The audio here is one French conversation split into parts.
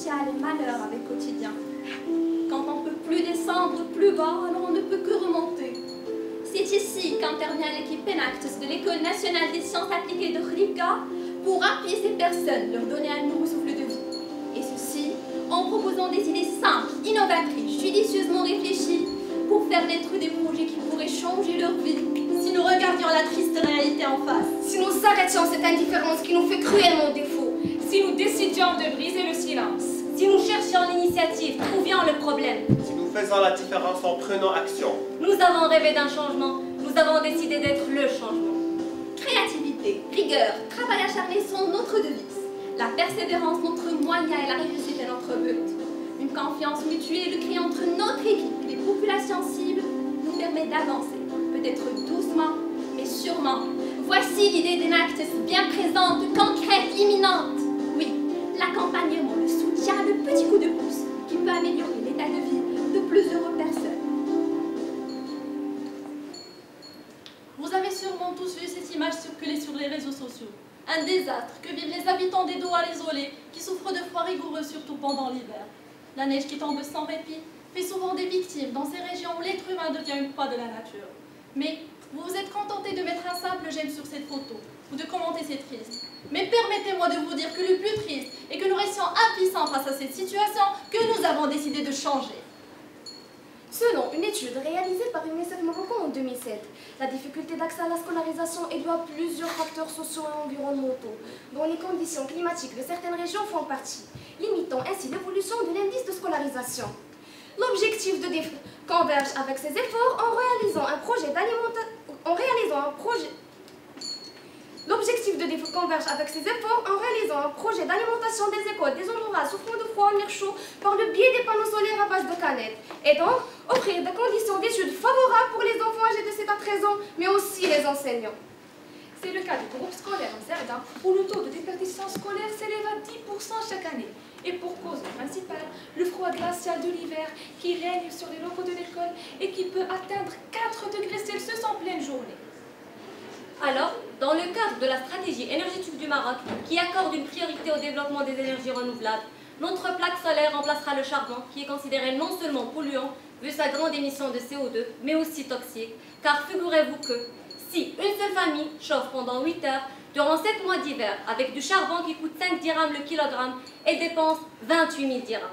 social et malheur avec quotidien. Quand on ne peut plus descendre plus bas, alors on ne peut que remonter. C'est ici qu'intervient l'équipe Enactus de l'École nationale des sciences appliquées de Hrivka pour appuyer ces personnes, leur donner un nouveau souffle de vie. Et ceci en proposant des idées simples, innovatrices, judicieusement réfléchies pour faire naître des projets qui pourraient changer leur vie si nous regardions la triste réalité en face. Si nous arrêtions cette indifférence qui nous fait cruellement défaut. Si nous décidions de briser le silence. Si nous cherchions l'initiative, trouvions le problème. Si nous faisons la différence en prenant action. Nous avons rêvé d'un changement. Nous avons décidé d'être le changement. Créativité, rigueur, travail acharné sont notre devise. La persévérance, notre moyen et la réussite est notre but. Une confiance mutuelle créée entre notre équipe et les populations cibles nous permet d'avancer, peut-être doucement, mais sûrement. Voici l'idée d'Enactus bien présente, concrète, imminente. Oui, l'accompagnement, le soutien, le petit coup de pouce qui peut améliorer l'état de vie de plusieurs personnes. Vous avez sûrement tous vu cette image circuler sur les réseaux sociaux. Un désastre que vivent les habitants des Douars isolés qui souffrent de froid rigoureux surtout pendant l'hiver. La neige qui tombe sans répit fait souvent des victimes dans ces régions où l'être humain devient une proie de la nature. Mais vous vous êtes contenté de mettre un simple j'aime sur cette photo ou de commenter c'est triste. Mais permettez-moi de vous dire que le plus triste est que nous restions impuissants face à cette situation que nous avons décidé de changer. Selon une étude réalisée par UNICEF Morocco en 2007, la difficulté d'accès à la scolarisation est due à plusieurs facteurs sociaux et environnementaux, dont les conditions climatiques de certaines régions font partie, limitant ainsi l'évolution de l'indice de scolarisation. L'objectif de DEF converge avec ces efforts en réalisant un projet d'alimentation. L'objectif de DEF converge avec ces efforts en réalisant un projet d'alimentation des écoles des zones rurales souffrant de froid en air chaud par le biais des panneaux solaires à base de canettes, et donc offrir des conditions d'études favorables pour les enfants âgés de 7 à 13 ans, mais aussi les enseignants. C'est le cas du groupe scolaire Zerda, où le taux de déperdition scolaire s'élève à 10% chaque année. Et pour cause principale, le froid glacial de l'hiver qui règne sur les locaux de l'école et qui peut atteindre 4 degrés Celsius en pleine journée. Alors, dans le cadre de la stratégie énergétique du Maroc, qui accorde une priorité au développement des énergies renouvelables, notre plaque solaire remplacera le charbon, qui est considéré non seulement polluant, vu sa grande émission de CO2, mais aussi toxique, car figurez-vous que si une seule famille chauffe pendant 8 heures, durant 7 mois d'hiver, avec du charbon qui coûte 5 dirhams le kilogramme, elle dépense 28 000 dirhams.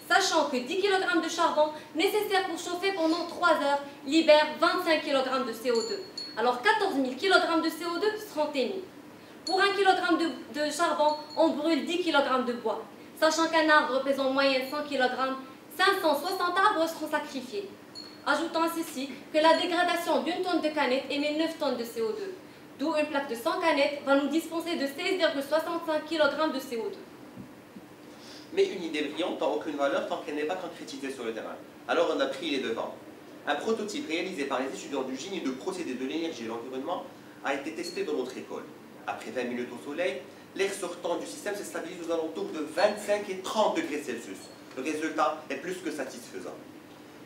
Sachant que 10 kg de charbon nécessaire pour chauffer pendant 3 heures libère 25 kg de CO2. Alors 14 000 kg de CO2 seront émis. Pour 1 kg de charbon, on brûle 10 kg de bois. Sachant qu'un arbre pèse en moyenne 100 kg, 560 arbres seront sacrifiés. Ajoutons à ceci que la dégradation d'une tonne de canettes émet 9 tonnes de CO2. D'où une plaque de 100 canettes va nous dispenser de 16,65 kg de CO2. Mais une idée brillante n'a aucune valeur tant qu'elle n'est pas concrétisée sur le terrain. Alors on a pris les devants. Un prototype réalisé par les étudiants du génie de procédés de l'énergie et de l'environnement a été testé dans notre école. Après 20 minutes au soleil, l'air sortant du système se stabilise aux alentours de 25 et 30 degrés Celsius. Le résultat est plus que satisfaisant.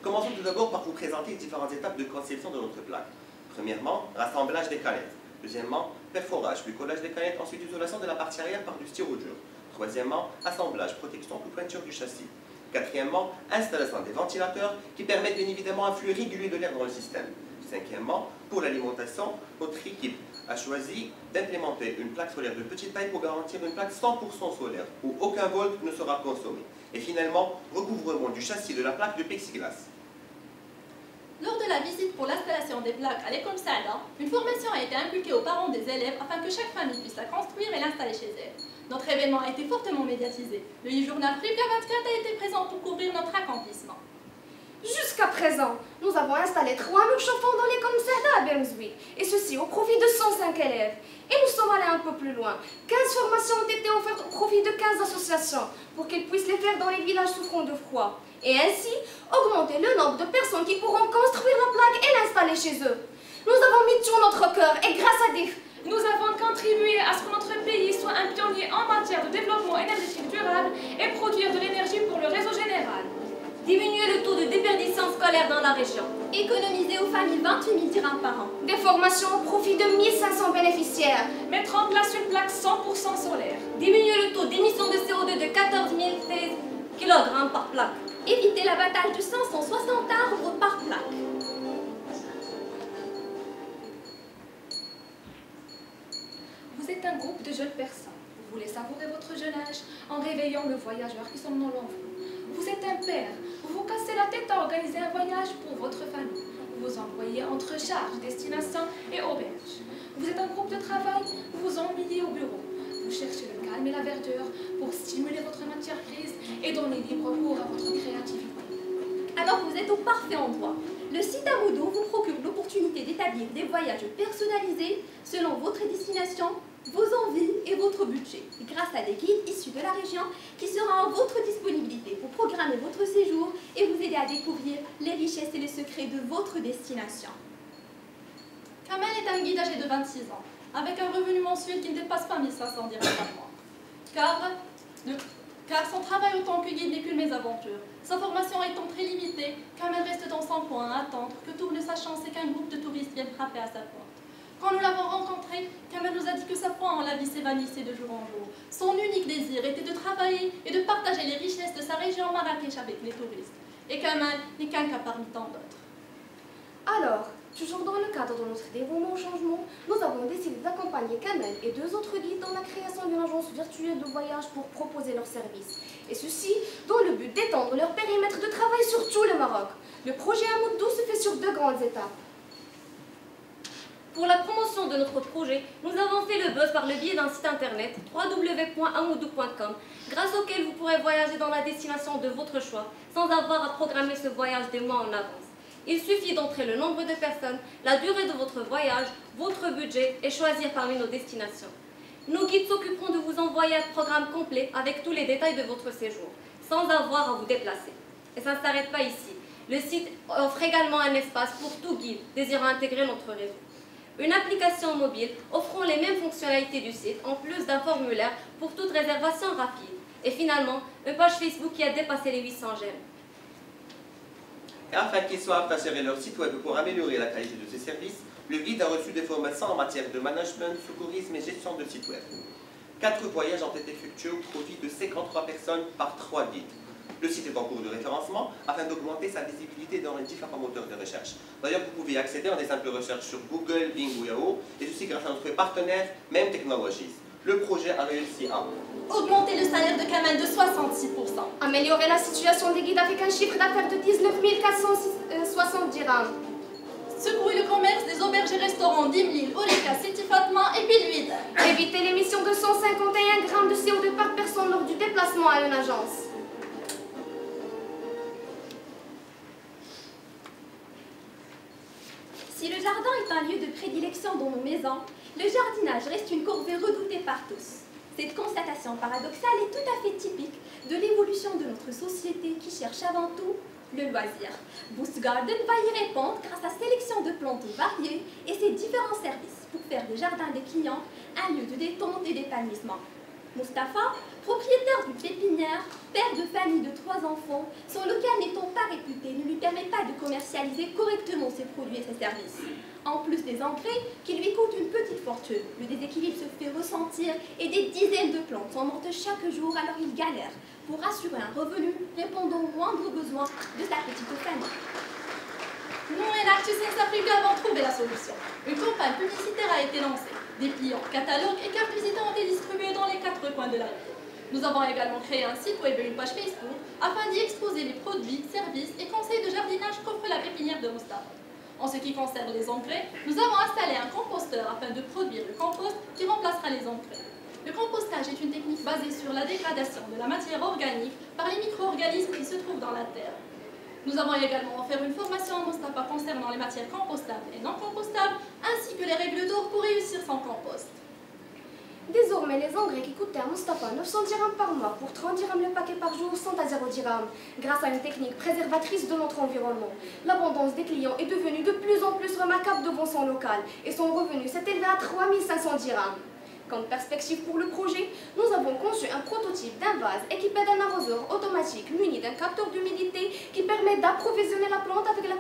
Commençons tout d'abord par vous présenter les différentes étapes de conception de notre plaque. Premièrement, rassemblage des canettes. Deuxièmement, perforage, puis collage des canettes, ensuite isolation de la partie arrière par du styro dur. Troisièmement, assemblage, protection ou peinture du châssis. Quatrièmement, installation des ventilateurs qui permettent bien évidemment un flux régulier de l'air dans le système. Cinquièmement, pour l'alimentation, notre équipe a choisi d'implémenter une plaque solaire de petite taille pour garantir une plaque 100% solaire, où aucun volt ne sera consommé. Et finalement, recouvrement du châssis de la plaque de plexiglas. Lors de la visite pour l'installation des plaques à l'école Saada, une formation a été inculquée aux parents des élèves afin que chaque famille puisse la construire et l'installer chez elle. Notre événement a été fortement médiatisé. Le journal Hrivka 24 a été présent pour couvrir notre accomplissement. Jusqu'à présent, nous avons installé 3 murs chauffants dans l'école Saada à Bermzoui, et ceci au profit de 105 élèves. Et nous sommes allés un peu plus loin. 15 formations ont été offertes au profit de 15 associations pour qu'ils puissent les faire dans les villages souffrant de froid. Et ainsi, augmenter le nombre de personnes qui pourront construire la plaque et l'installer chez eux. Nous avons mis tout notre cœur et grâce à DEF, Nous avons contribué à ce que notre pays soit un pionnier en matière de développement énergétique durable et produire de l'énergie pour le réseau général. Diminuer le taux de déperdition scolaire dans la région. Économiser aux familles 28 000 dirhams par an. Des formations au profit de 1500 bénéficiaires. Mettre en place une plaque 100% solaire. Diminuer le taux d'émission de CO2 de 14 016 kg par plaque. Évitez l'abattage de 560 arbres par plaque. Vous êtes un groupe de jeunes personnes. Vous voulez savourer votre jeune âge en réveillant le voyageur qui somnole en vous. Vous êtes un père. Vous vous cassez la tête à organiser un voyage pour votre famille. Vous vous envoyez entre charges, destination et auberge. Vous êtes un groupe de travail. Vous vous ennuyez au bureau. Vous cherchez le calme et la verdure pour stimuler votre matière grise et donner libre cours à votre créativité. Alors vous êtes au parfait endroit. Le site Amodo vous procure l'opportunité d'établir des voyages personnalisés selon votre destination, vos envies et votre budget, grâce à des guides issus de la région qui seront à votre disponibilité pour programmer votre séjour et vous aider à découvrir les richesses et les secrets de votre destination. Kamel est un guide âgé de 26 ans, avec un revenu mensuel qui ne dépasse pas 1500 dirhams par mois. Car son travail autant que guide n'est qu'une mésaventure. Sa formation étant très limitée, Kamel reste dans son coin à attendre que tourne sa chance et qu'un groupe de touristes vienne frapper à sa porte. Quand nous l'avons rencontré, Kamel nous a dit que sa foi en la vie s'évanouissait de jour en jour. Son unique désir était de travailler et de partager les richesses de sa région Marrakech avec les touristes. Et Kamel n'est qu'un cas parmi tant d'autres. Alors, toujours dans le cadre de notre dévouement au changement, nous avons décidé d'accompagner Kamel et 2 autres guides dans la création d'une agence virtuelle de voyage pour proposer leurs services. Et ceci dans le but d'étendre leur périmètre de travail sur tout le Maroc. Le projet Amoudou se fait sur 2 grandes étapes. Pour la promotion de notre projet, nous avons fait le buzz par le biais d'un site internet www.amoudou.com, grâce auquel vous pourrez voyager dans la destination de votre choix sans avoir à programmer ce voyage des mois en avance. Il suffit d'entrer le nombre de personnes, la durée de votre voyage, votre budget et choisir parmi nos destinations. Nos guides s'occuperont de vous envoyer un programme complet avec tous les détails de votre séjour, sans avoir à vous déplacer. Et ça ne s'arrête pas ici. Le site offre également un espace pour tout guide désirant intégrer notre réseau. Une application mobile offrant les mêmes fonctionnalités du site, en plus d'un formulaire pour toute réservation rapide. Et finalement, une page Facebook qui a dépassé les 800 j'aime. Et afin qu'ils soient aptes à gérer leur site web pour améliorer la qualité de ses services, le guide a reçu des formations en matière de management, secourisme et gestion de site web. 4 voyages ont été effectués au profit de 53 personnes par 3 guides. Le site est en cours de référencement afin d'augmenter sa visibilité dans les différents moteurs de recherche. D'ailleurs, vous pouvez y accéder en des simples recherches sur Google, Bing ou Yahoo, et ceci grâce à notre partenaire Même Technologies. Le projet a réussi à Augmenter le salaire de Kamel de 66%. Améliorer la situation des guides avec un chiffre d'affaires de 19 460 dirhams. Secourir le commerce des auberges et restaurants d'Imlil, Oureka, Sidi Fatma et Biluid. Éviter l'émission de 151 grammes de CO2 par personne lors du déplacement à une agence. Si le jardin est un lieu de prédilection dans nos maisons, le jardinage reste une corvée redoutée par tous. Cette constatation paradoxale est tout à fait typique de l'évolution de notre société qui cherche avant tout le loisir. Boost Garden va y répondre grâce à sa sélection de plantes variées et ses différents services pour faire des jardins des clients un lieu de détente et d'épanouissement. Mustapha, propriétaire d'une pépinière, père de famille de 3 enfants, son local n'étant pas réputé ne lui permet pas de commercialiser correctement ses produits et ses services. En plus des engrais qui lui coûtent une petite fortune, le déséquilibre se fait ressentir et des dizaines de plantes sont mortes chaque jour alors il galère pour assurer un revenu répondant aux moindres besoins de sa petite famille. Nous et l'Artus s'appliquent avant de trouver la solution. Une campagne publicitaire a été lancée. Des pliants, catalogues et cartes visiteurs ont été distribués dans les 4 coins de la ville. Nous avons également créé un site web et une page Facebook afin d'y exposer les produits, services et conseils de jardinage qu'offre la pépinière de Mustapha. En ce qui concerne les engrais, nous avons installé un composteur afin de produire le compost qui remplacera les engrais. Le compostage est une technique basée sur la dégradation de la matière organique par les micro-organismes qui se trouvent dans la terre. Nous avons également offert une formation à Mustapha concernant les matières compostables et non compostables, ainsi que les règles d'or pour réussir son compost. Désormais, les engrais qui coûtaient à Mustapha 900 dirhams par mois pour 30 dirhams le paquet par jour sont à 0 dirhams, grâce à une technique préservatrice de notre environnement. L'abondance des clients est devenue de plus en plus remarquable devant son local et son revenu s'est élevé à 3500 dirhams. Comme perspective pour le projet, nous avons conçu un prototype d'un vase équipé d'un arroseur automatique muni d'un capteur d'humidité qui permet d'approvisionner la plante avec la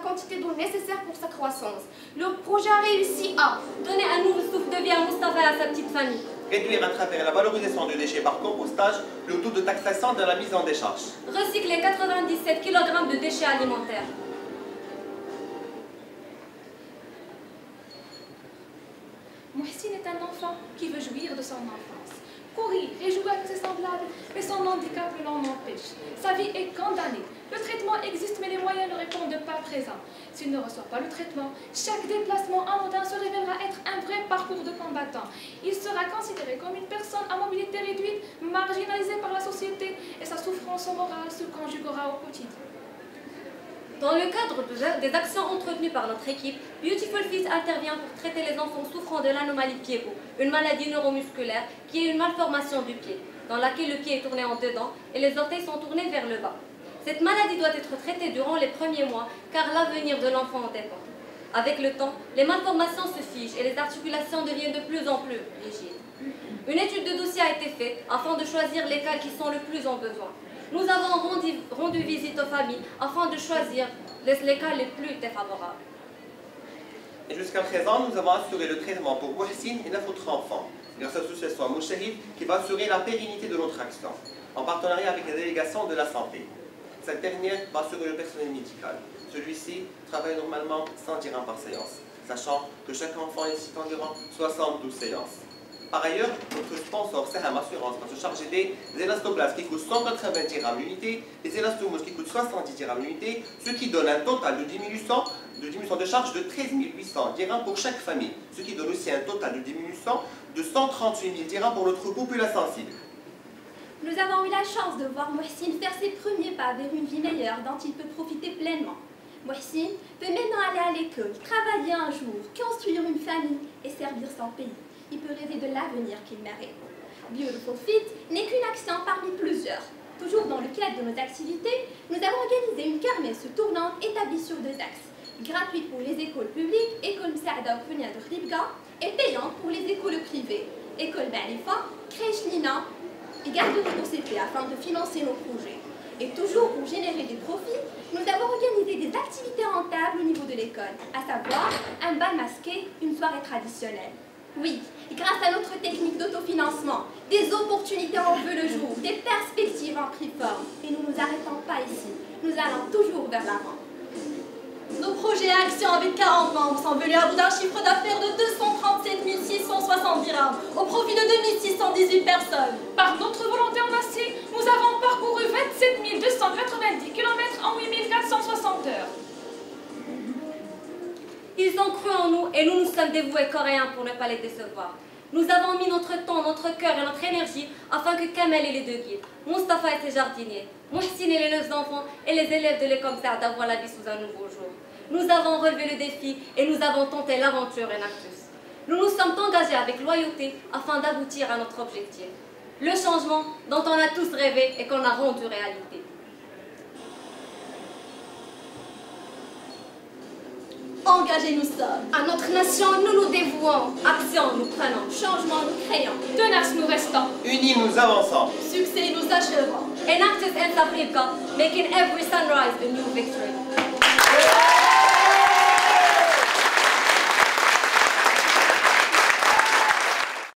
quantité d'eau nécessaire pour sa croissance. Le projet a réussi à donner un nouveau souffle de vie à Mustapha et à sa petite famille, Réduire à travers la valorisation de déchets par compostage le taux de taxation de la mise en décharge. Recycler 97 kg de déchets alimentaires. Mohsin est un enfant qui veut jouir de son enfance. Courir et jouer avec ses semblables, mais son handicap l'en empêche. Sa vie est condamnée. Le traitement existe, mais les moyens ne répondent pas présents. S'il ne reçoit pas le traitement, chaque déplacement anodin se révélera être un vrai parcours de combattant. Il sera considéré comme une personne à mobilité réduite, marginalisée par la société, et sa souffrance morale se conjuguera au quotidien. Dans le cadre des actions entretenues par notre équipe, Beautiful Feet intervient pour traiter les enfants souffrant de l'anomalie pied-bout, une maladie neuromusculaire qui est une malformation du pied, dans laquelle le pied est tourné en dedans et les orteils sont tournés vers le bas. Cette maladie doit être traitée durant les premiers mois, car l'avenir de l'enfant en dépend. Avec le temps, les malformations se figent et les articulations deviennent de plus en plus rigides. Une étude de dossier a été faite afin de choisir les cas qui sont le plus en besoin. Nous avons rendu visite aux familles afin de choisir les cas les plus défavorables. Et jusqu'à présent, nous avons assuré le traitement pour Mohsin et 9 autres enfants, grâce à l'association Mouchahid qui va assurer la pérennité de notre action, en partenariat avec la délégation de la santé. Cette dernière va assurer le personnel médical. Celui-ci travaille normalement 100 dirhams par séance, sachant que chaque enfant nécessite environ 72 séances. Par ailleurs, notre sponsor Saham Assurance va se charger des élastoplastes qui coûtent 180 dirhams l'unité, les élastomouses qui coûtent 70 dirhams l'unité, ce qui donne un total de diminution de charge de 13 800 dirhams pour chaque famille, ce qui donne aussi un total de diminution de 138 000 dirhams pour notre population cible. Nous avons eu la chance de voir Mohsin faire ses premiers pas vers une vie meilleure dont il peut profiter pleinement. Mohsin peut maintenant aller à l'école, travailler un jour, construire une famille et servir son pays. Il peut rêver de l'avenir qu'il mérite. Beautiful Feet n'est qu'une action parmi plusieurs. Toujours dans le cadre de nos activités, nous avons organisé une kermesse tournante établie sur 2 axes. Gratuite pour les écoles publiques, École Msaada au Kounia de Ribga, et payante pour les écoles privées, École Balifa, Crèche Lina et garderie d'OCP afin de financer nos projets. Et toujours pour générer des profits, nous avons organisé des activités rentables au niveau de l'école, à savoir un bal masqué, une soirée traditionnelle. Oui, grâce à notre technique d'autofinancement, des opportunités en vue le jour, des perspectives en prix forme. Et nous ne nous arrêtons pas ici, nous allons toujours vers l'avant. Nos projets et actions avec 40 membres sont venus à bout d'un chiffre d'affaires de 237 660 dirhams, au profit de 2618 personnes. Par notre volonté en acier, nous avons parcouru 27 290 km en 8460 heures. Ils ont cru en nous et nous nous sommes dévoués coréens pour ne pas les décevoir. Nous avons mis notre temps, notre cœur et notre énergie afin que Kamel et les 2 guides, Mustapha et ses jardiniers, Mohsin et les 9 enfants et les élèves de l'école Msaada voient la vie sous un nouveau jour. Nous avons relevé le défi et nous avons tenté l'aventure Enactus. Nous nous sommes engagés avec loyauté afin d'aboutir à notre objectif. Le changement dont on a tous rêvé et qu'on a rendu réalité. Engagés nous sommes. À notre nation, nous nous dévouons. Action, nous prenons. Changement, nous créons. Tenaces, nous restons. Unis, nous avançons. Succès, nous achevons. Enactus ends Africa, making every sunrise a new victory.